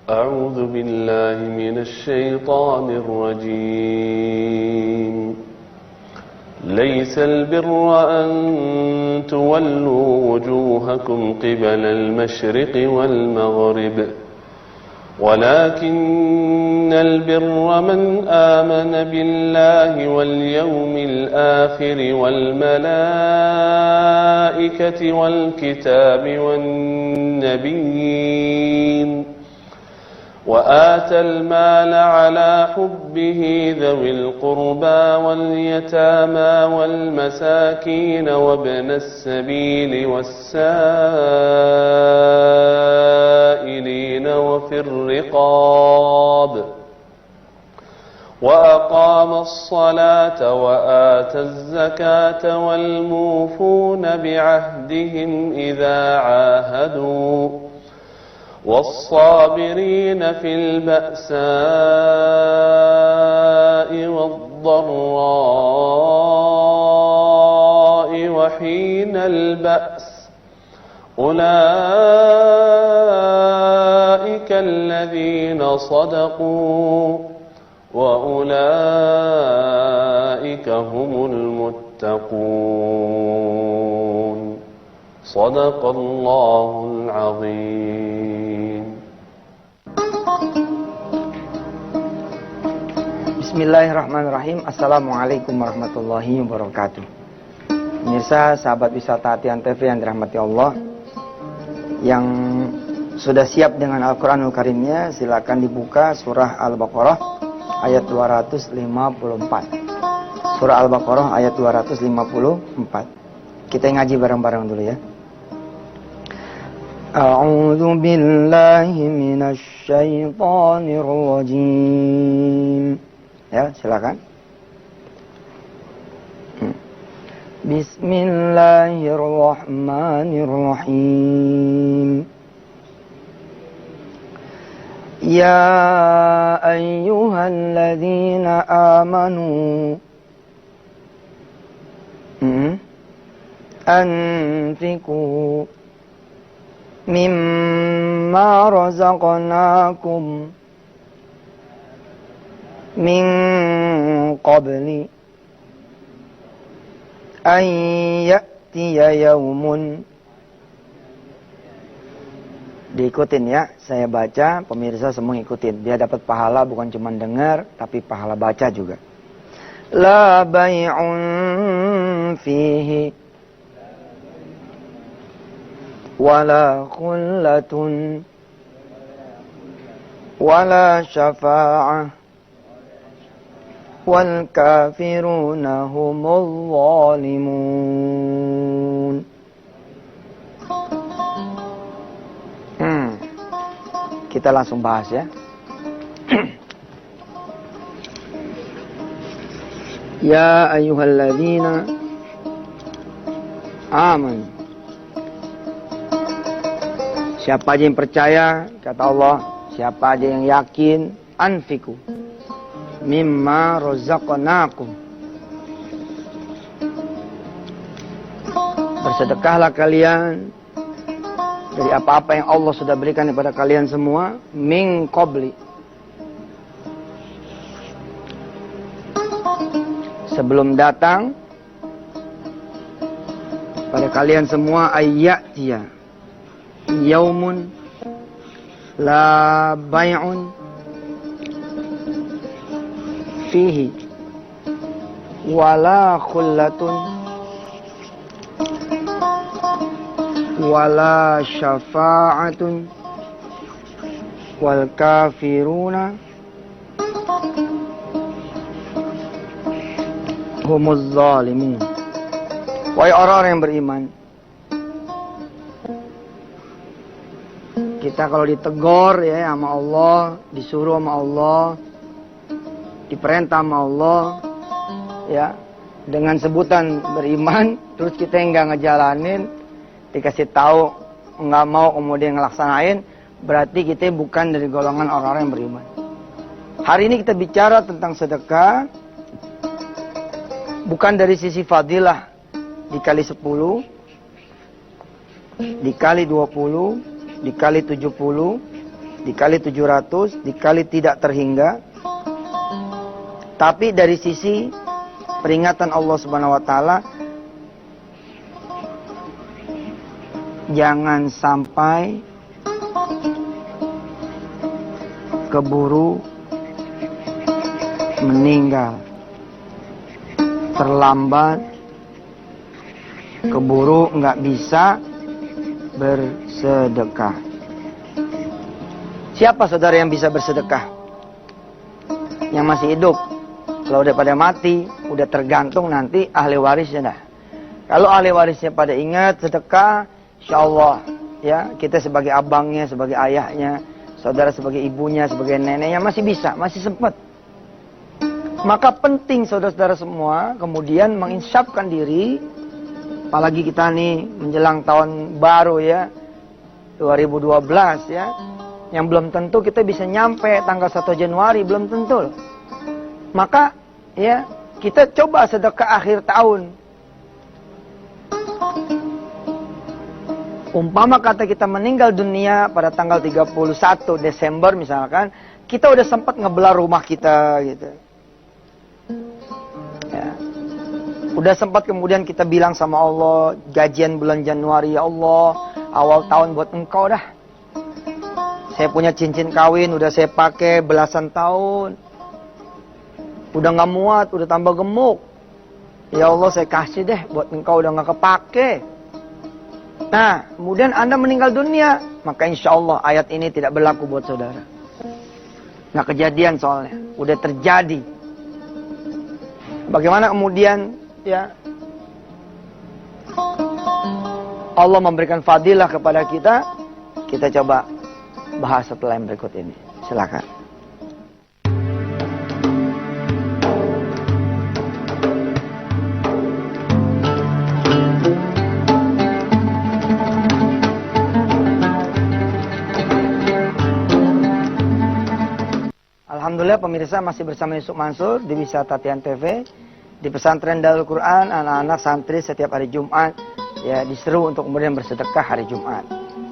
أعوذ بالله من الشيطان الرجيم ليس البر أن تولوا وجوهكم قبل المشرق والمغرب ولكن البر من آمن بالله واليوم الآخر والملائكة والكتاب والنبيين وآتى المال على حبه ذوي القربى واليتامى والمساكين وابن السبيل والسائلين وفي الرقاب وأقام الصلاة وآتى الزكاة والموفون بعهدهم إذا عاهدوا والصابرين في البأساء والضراء وحين البأس أولئك الذين صدقوا وأولئك هم المتقون صدق الله العظيم. Bismillahirrahmanirrahim. Assalamualaikum warahmatullahi wabarakatuh. Pemirsa, sahabat wisata Hatian TV yang dirahmati Allah, yang sudah siap dengan Al-Quranul Karimnya, silakan dibuka surah Al-Baqarah ayat 254. Surah Al-Baqarah ayat 254. Kita ngaji bareng-bareng dulu ya. A'udzu billahi minasy syaithanir rajim. Ya, silakan. Bismillahirrahmanirrahim. Ya ayyuhalladzina amanu anfiqu mimma razaqnakum min qabli an ya'tiya yaumun. Diikutin ya, saya baca, pemirsa semua ikutin. Dia dapat pahala bukan cuma dengar, tapi pahala baca juga. La bay'un fihi wala khullatun wala syafa'ah wal kafiruna humul zalimun. Kita langsung bahas ya. Ya ayyuhalladzina amanu. Siapa aja yang percaya, kata Allah, siapa aja yang yakin, anfiku mimma razaqnakum. Bersedekahlah kalian dari apa-apa yang Allah sudah berikan kepada kalian semua, min qabli, sebelum datang pada kalian semua, ayyatiya yaumun la bay'un fihi wala khullatun wala syafa'atun wal kafiruna humuz zalimun. Wahai orang-orang yang beriman, kita kalau ditegor ya sama Allah, disuruh sama Allah, diperintah sama Allah ya, dengan sebutan beriman, terus kita enggak ngejalanin, dikasih tahu enggak mau kemudian ngelaksanain, berarti kita bukan dari golongan orang-orang yang beriman. Hari ini kita bicara tentang sedekah, bukan dari sisi fadilah dikali 10, dikali 20, dikali 70, dikali 700, dikali tidak terhingga. Tapi dari sisi peringatan Allah Subhanahu wa taala, jangan sampai keburu meninggal, terlambat, keburu nggak bisa bersedekah. Siapa saudara yang bisa bersedekah? Yang masih hidup. Kalau udah pada mati, udah tergantung nanti ahli warisnya dah. Kalau ahli warisnya pada ingat sedekah, insya Allah ya, kita sebagai abangnya, sebagai ayahnya, saudara sebagai ibunya, sebagai neneknya masih bisa, masih sempat. Maka penting saudara-saudara semua kemudian menginsafkan diri, apalagi kita nih menjelang tahun baru ya, 2012 ya, yang belum tentu kita bisa nyampe tanggal 1 Januari, belum tentu. Maka ya, kita coba sedekah akhir tahun. Umpama kata kita meninggal dunia pada tanggal 31 Desember misalkan, kita udah sempat ngebelah rumah kita gitu. Ya. Udah sempat kemudian kita bilang sama Allah, gajian bulan Januari, ya Allah, awal tahun buat engkau dah. Saya punya cincin kawin, udah saya pakai belasan tahun. Udah gak muat, udah tambah gemuk. Ya Allah, saya kasih deh buat engkau, udah gak kepake. Nah, kemudian Anda meninggal dunia, maka insya Allah ayat ini tidak berlaku buat saudara. Nah, kejadian soalnya, udah terjadi. Bagaimana kemudian ya Allah memberikan fadilah kepada kita? Kita coba bahas setelah yang berikut ini. Silakan. Alhamdulillah pemirsa masih bersama Yusuf Mansur di Wisata Tian TV. Di pesantren Darul Quran, anak-anak santri setiap hari Jumat ya diseru untuk kemudian bersedekah hari Jumat.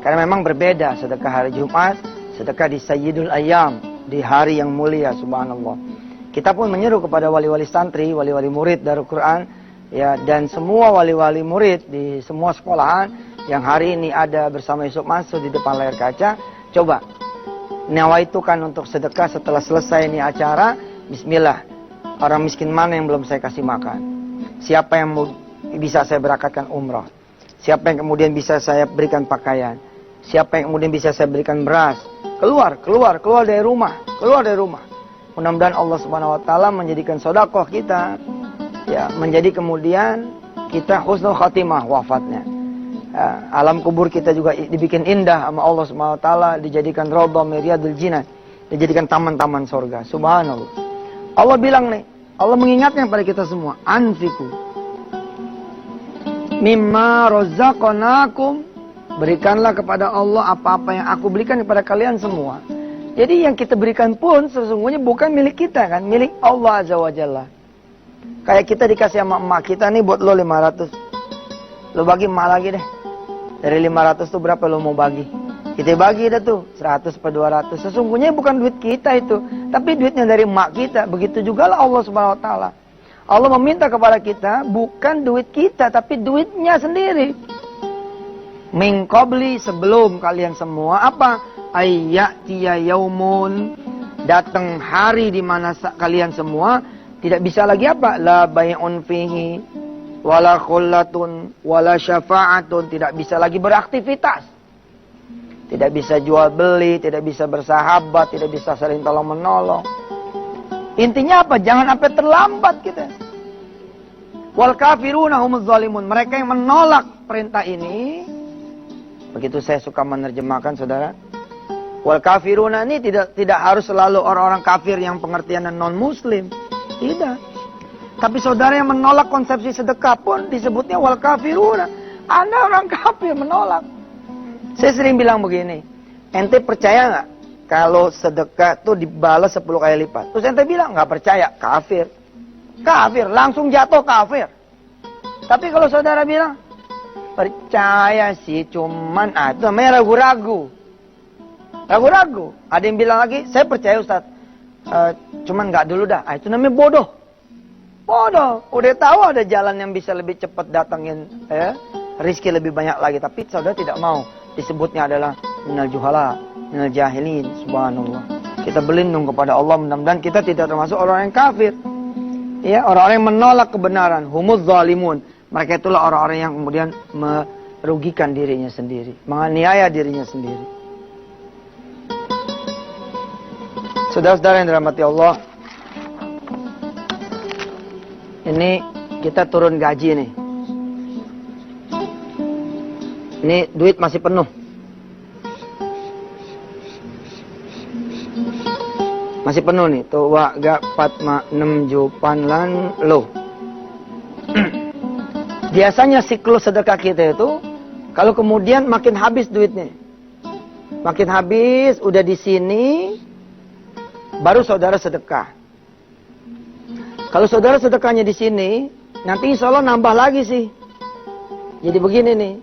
Karena memang berbeda sedekah hari Jumat, sedekah di Sayyidul Ayyam, di hari yang mulia, subhanallah. Kita pun menyeru kepada wali-wali santri, wali-wali murid Darul Quran ya, dan semua wali-wali murid di semua sekolahan yang hari ini ada bersama Yusuf Mansur di depan layar kaca. Coba nawaitukan untuk sedekah setelah selesai ini acara. Bismillah, orang miskin mana yang belum saya kasih makan? Siapa yang bisa saya berangkatkan umrah? Siapa yang kemudian bisa saya berikan pakaian? Siapa yang kemudian bisa saya berikan beras? Keluar dari rumah, Mudah-mudahan Allah Subhanahu wa taala menjadikan sedekah kita ya menjadi kemudian kita husnul khatimah wafatnya. Alam kubur kita juga dibikin indah sama Allah Subhanahu wa taala, dijadikan raudhah min riyadil jinan, dijadikan taman-taman surga. Subhanallah. Allah bilang nih, Allah mengingatkan pada kita semua, anfiku mimma razaqnakum, berikanlah kepada Allah apa-apa yang aku berikan kepada kalian semua. Jadi yang kita berikan pun sesungguhnya bukan milik kita kan, milik Allah Azza wa Jalla. Kayak kita dikasih sama emak kita nih buat lo 500. Lo bagi emak lagi deh. Dari 500 tuh berapa lo mau bagi? Kita bagi dah tuh 100 per 200. Sesungguhnya bukan duit kita itu, tapi duitnya dari emak kita. Begitu juga lah Allah Subhanahu wa taala. Allah meminta kepada kita bukan duit kita, tapi duitnya sendiri. Min qabli, sebelum kalian semua apa? Ayyatiya yaumun, datang hari di mana kalian semua tidak bisa lagi apa? La bai'un fihi wala khullatun wala syafa'atun, tidak bisa lagi beraktivitas. Tidak bisa jual beli, tidak bisa bersahabat, tidak bisa saling tolong menolong. Intinya apa? Jangan sampai terlambat kita. Wal kafiruna humuz zalimun, mereka yang menolak perintah ini. Begitu saya suka menerjemahkan saudara. Wal kafiruna ini tidak harus selalu orang-orang kafir yang pengertian non muslim. Tidak. Tapi saudara yang menolak konsepsi sedekah pun disebutnya wal kafiruna. Anda orang kafir menolak. Saya sering bilang begini, ente percaya nggak kalau sedekah tuh dibalas 10 kali lipat? Terus ente bilang nggak percaya, kafir. Kafir, langsung jatuh kafir. Tapi kalau saudara bilang, percaya sih cuman, itu namanya ragu-ragu. Ragu-ragu. Ada yang bilang lagi, saya percaya Ustaz. Cuman nggak dulu dah. Itu namanya bodoh. Bodoh. Udah tahu ada jalan yang bisa lebih cepat datangin rizki lebih banyak lagi. Tapi saudara tidak mau. Disebutnya adalah minal juhala, minal jahilin. Subhanallah. Kita berlindung kepada Allah. Mudah-mudahan kita tidak termasuk orang yang kafir. Ya, orang-orang yang menolak kebenaran. Humuz zalimun. Mereka itulah orang-orang yang kemudian merugikan dirinya sendiri. Menganiaya dirinya sendiri. Saudara-saudara yang dirahmati Allah. Ini kita turun gaji nih. Ini duit masih penuh. Masih penuh nih. Tuh wa ga patma 6 jupan lan lo. Biasanya siklus sedekah kita itu kalau kemudian makin habis duitnya. Makin habis udah di sini baru saudara sedekah. Kalau saudara sedekahnya di sini, nanti insya Allah nambah lagi sih. Jadi begini nih.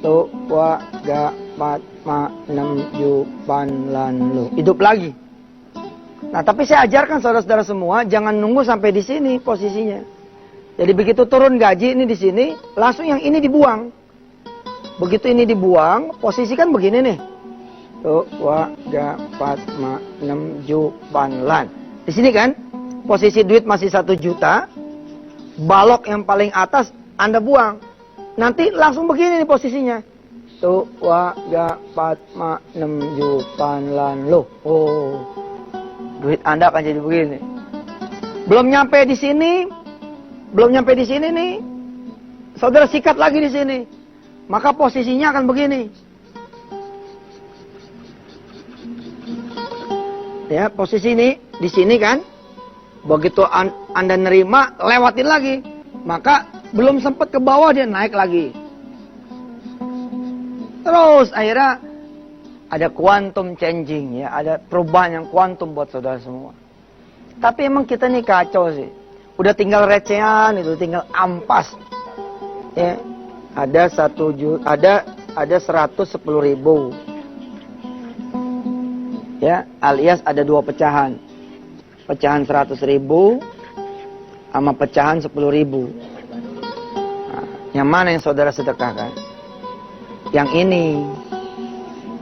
Tuh wa ga patma 6 jupan lan lo. Hidup lagi. Nah, tapi saya ajarkan saudara-saudara semua, jangan nunggu sampai di sini posisinya. Jadi begitu turun gaji ini di sini, langsung yang ini dibuang. Begitu ini dibuang, posisi kan begini nih. Tuh, wa, ga, pat, ma, 6 jupan lan. Di sini kan, posisi duit masih 1 juta, balok yang paling atas Anda buang. Nanti langsung begini nih posisinya. Tuh, wa, ga, pat, ma, 6 jupan lan. Loh, oh. Duit Anda akan jadi begini. Belum nyampe di sini nih. Saudara sikat lagi di sini. Maka posisinya akan begini. Ya, posisi ini di sini kan. Begitu Anda nerima, lewatin lagi. Maka belum sempat ke bawah dia naik lagi. Terus akhirnya ada quantum changing ya, ada perubahan yang kuantum buat saudara semua. Tapi emang kita nih kacau sih. Udah tinggal recehan itu, tinggal ampas. Ya, ada 110.000. Ya, alias ada 2 pecahan. Pecahan 100.000 sama pecahan 10.000. Nah, yang mana yang saudara sedekahkan? Yang ini.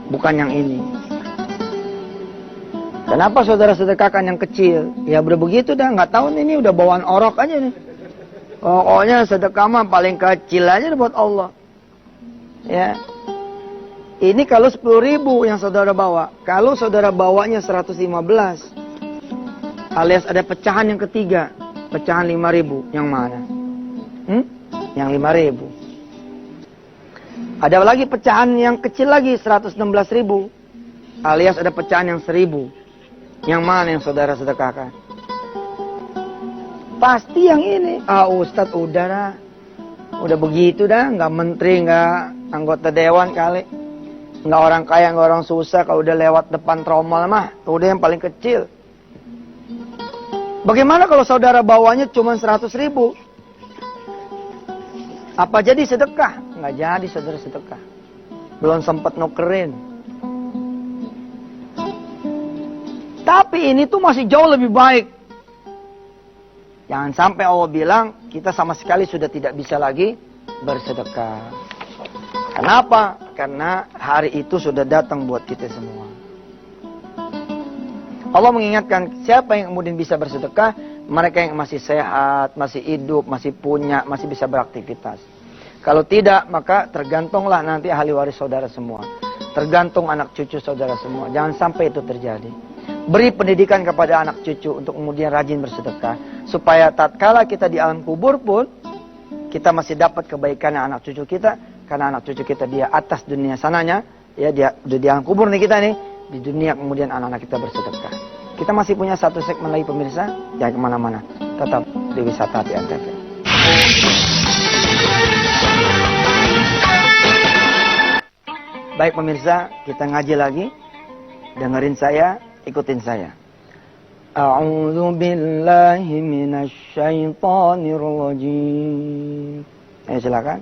Bukan yang ini. Kenapa saudara sedekahkan yang kecil? Ya udah begitu dah, nggak tahu nih, ini udah bawaan orok aja nih. Pokoknya sedekah mah paling kecil aja buat Allah. Ya. Ini kalau 10.000 yang saudara bawa. Kalau saudara bawanya 115, alias ada pecahan yang ketiga, pecahan 5.000, yang mana? Yang 5.000. Ada lagi pecahan yang kecil lagi, 116.000. Alias ada pecahan yang 1.000. Yang mana yang saudara sedekahkan? Pasti yang ini. Ustadz udah dah. Udah begitu dah. Nggak menteri, nggak anggota dewan kali. Nggak orang kaya, nggak orang susah. Kalau udah lewat depan tromol mah, udah yang paling kecil. Bagaimana kalau saudara bawanya cuma 100.000? Apa jadi sedekah? Nggak jadi saudara sedekah. Belum sempat nukerin. Tapi ini tuh masih jauh lebih baik. Jangan sampai Allah bilang kita sama sekali sudah tidak bisa lagi bersedekah. Kenapa? Karena hari itu sudah datang buat kita semua. Allah mengingatkan siapa yang kemudian bisa bersedekah? Mereka yang masih sehat, masih hidup, masih punya, masih bisa beraktivitas. Kalau tidak, maka tergantunglah nanti ahli waris saudara semua. Tergantung anak cucu saudara semua. Jangan sampai itu terjadi. Beri pendidikan kepada anak cucu untuk kemudian rajin bersedekah. Supaya tatkala kita di alam kubur pun, kita masih dapat kebaikan anak cucu kita. Karena anak cucu kita dia atas dunia sananya. Ya, dia udah di alam kubur nih kita nih. Di dunia kemudian anak-anak kita bersedekah. Kita masih punya satu segmen lagi pemirsa. Jangan kemana-mana. Tetap di Wisata Hati Antv. Baik pemirsa, kita ngaji lagi. Dengerin saya, ikutin saya. A'udzu billahi minasy syaithanir rajim. Silakan.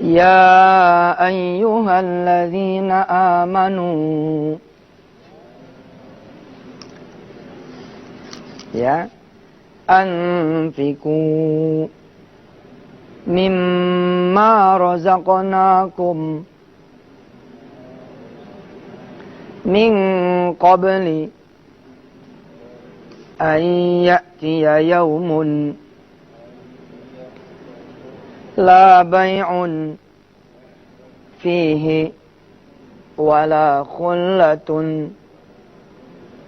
Ya ayyuhalladzina amanu. Ya. Anfiku mimma razaqnakum min qabli an ya'tiya yawmun la bay'un fihi wala khullatun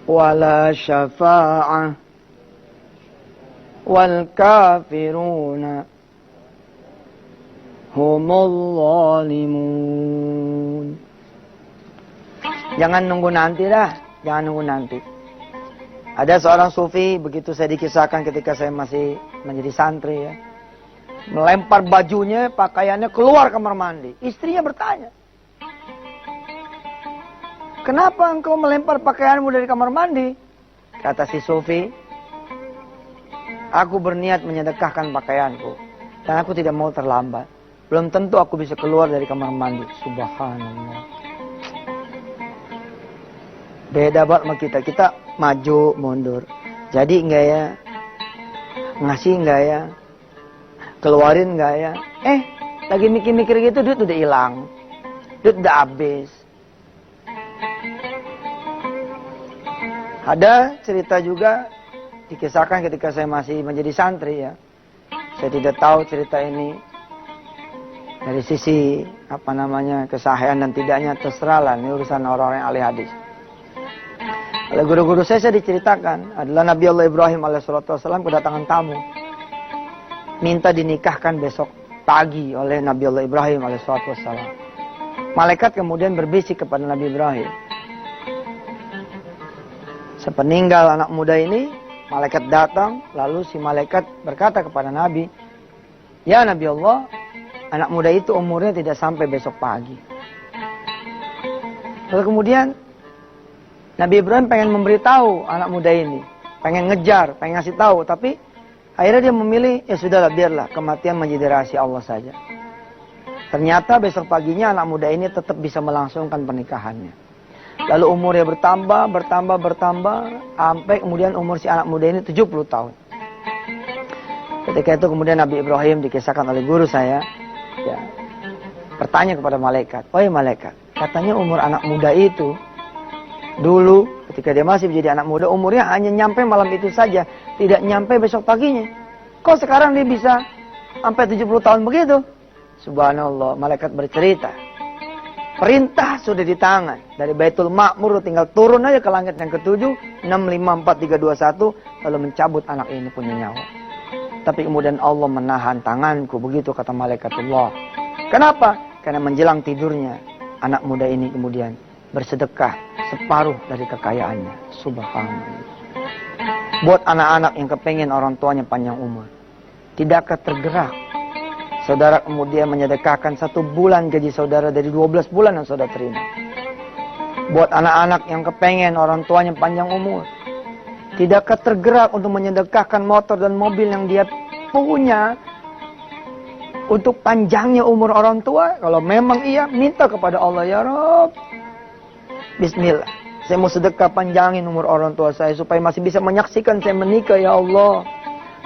wala syafa'ah wal kafiruna humul zalimun. Jangan nunggu nanti dah, jangan nunggu nanti. Ada seorang sufi, begitu saya dikisahkan ketika saya masih menjadi santri ya, melempar bajunya, pakaiannya keluar kamar mandi. Istrinya bertanya, kenapa engkau melempar pakaianmu dari kamar mandi? Kata si sufi, aku berniat menyedekahkan pakaianku dan aku tidak mau terlambat. Belum tentu aku bisa keluar dari kamar mandi. Subhanallah. Beda banget sama kita. Kita maju, mundur. Jadi enggak ya? Ngasih enggak ya? Keluarin enggak ya? Lagi mikir-mikir gitu duit udah hilang. Duit udah habis. Ada cerita juga dikisahkan ketika saya masih menjadi santri ya. Saya tidak tahu cerita ini dari sisi kesahihan dan tidaknya, terserahlah, ini urusan orang-orang yang ahli hadis. Oleh guru-guru saya diceritakan adalah Nabi Allah Ibrahim alaihissalam kedatangan tamu, minta dinikahkan besok pagi oleh Nabi Allah Ibrahim alaihissalam. Malaikat kemudian berbisik kepada Nabi Ibrahim, sepeninggal anak muda ini, malaikat datang, lalu si malaikat berkata kepada Nabi, ya Nabi Allah, anak muda itu umurnya tidak sampai besok pagi. Lalu kemudian Nabi Ibrahim pengen memberitahu anak muda ini, pengen ngejar, pengen ngasih tahu, tapi akhirnya dia memilih, ya sudahlah, biarlah kematian menjadi rahasia Allah saja. Ternyata besok paginya anak muda ini tetap bisa melangsungkan pernikahannya. Lalu umurnya bertambah, sampai kemudian umur si anak muda ini 70 tahun. Ketika itu kemudian Nabi Ibrahim dikisahkan oleh guru saya, ya, bertanya kepada malaikat, wahai malaikat, katanya umur anak muda itu, dulu ketika dia masih menjadi anak muda, umurnya hanya nyampe malam itu saja, tidak nyampe besok paginya. Kok sekarang dia bisa sampai 70 tahun begitu? Subhanallah, malaikat bercerita, perintah sudah di tangan. Dari Baitul Ma'mur tinggal turun aja ke langit yang ke-7, 65431, lalu mencabut anak ini punya nyawa. Tapi kemudian Allah menahan tanganku, begitu kata malaikatullah. Kenapa? Karena menjelang tidurnya, anak muda ini kemudian bersedekah separuh dari kekayaannya. Subhanallah. Buat anak-anak yang kepengen orang tuanya panjang umur, tidakkah tergerak saudara kemudian menyedekahkan 1 bulan gaji saudara dari 12 bulan yang saudara terima? Buat anak-anak yang kepengen orang tuanya panjang umur, tidakkah tergerak untuk menyedekahkan motor dan mobil yang dia punya untuk panjangnya umur orang tua? Kalau memang iya, minta kepada Allah, ya Rabb, bismillah, saya mau sedekah panjangin umur orang tua saya supaya masih bisa menyaksikan saya menikah, ya Allah.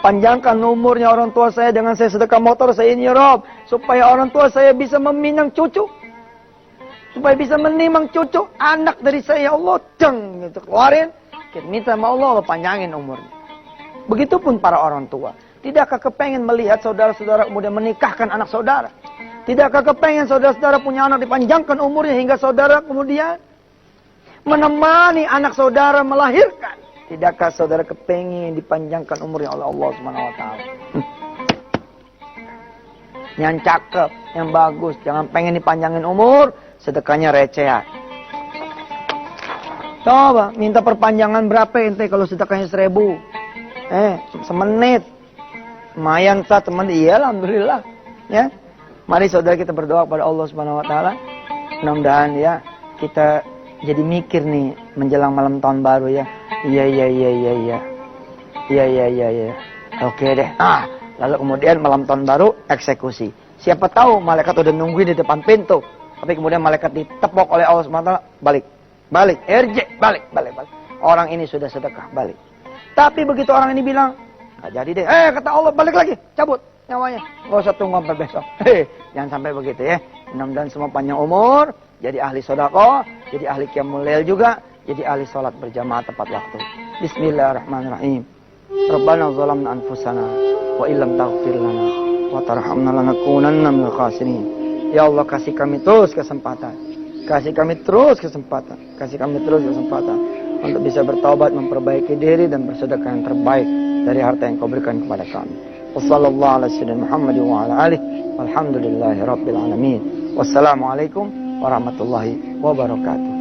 Panjangkan umurnya orang tua saya dengan saya sedekah motor saya ini, ya Rabb, supaya orang tua saya bisa meminang cucu, supaya bisa menimang cucu anak dari saya, ya Allah. Deng, gitu keluarin, kita minta sama Allah, Allah panjangin umurnya. Begitupun para orang tua, tidakkah kepengen melihat saudara-saudara kemudian menikahkan anak saudara? Tidakkah kepengen saudara-saudara punya anak dipanjangkan umurnya hingga saudara kemudian menemani anak saudara melahirkan? Tidakkah saudara kepengen dipanjangkan umurnya oleh Allah Subhanahu wa taala? Yang cakep, yang bagus, jangan pengen dipanjangin umur, sedekahnya recehan. Coba minta perpanjangan berapa ente kalau sedekahnya 1000? Semenit. Lumayan sah teman, iya alhamdulillah. Ya. Mari saudara kita berdoa kepada Allah Subhanahu wa taala. Mudah-mudahan ya kita jadi mikir nih menjelang malam tahun baru ya. Iya. Oke deh. Lalu kemudian malam tahun baru eksekusi. Siapa tahu malaikat udah nungguin di depan pintu. Tapi kemudian malaikat ditepok oleh Allah SWT. Balik. Balik. Orang ini sudah sedekah, balik. Tapi begitu orang ini bilang, nggak jadi deh. Kata Allah, balik lagi. Cabut nyawanya. Nggak usah tunggu sampai besok. Jangan sampai begitu ya. Mudah-mudahan semua panjang umur. Jadi ahli sedekah. Jadi ahli qiyamul lail juga. Jadi ahli sholat berjamaah tepat waktu. Bismillahirrahmanirrahim. Rabbana zalamna anfusana. Wa illam taghfir lana. Wa tarhamna lanakunanna minal khasirin. Ya Allah, kasih kami terus kesempatan. Kasih kami terus kesempatan untuk bisa bertaubat, memperbaiki diri dan bersedekah yang terbaik dari harta yang Kau berikan kepada kami. Wassallallahu ala sayyidina Muhammad wa ala alihi walhamdulillahi rabbil alamin. Wassalamualaikum warahmatullahi wabarakatuh.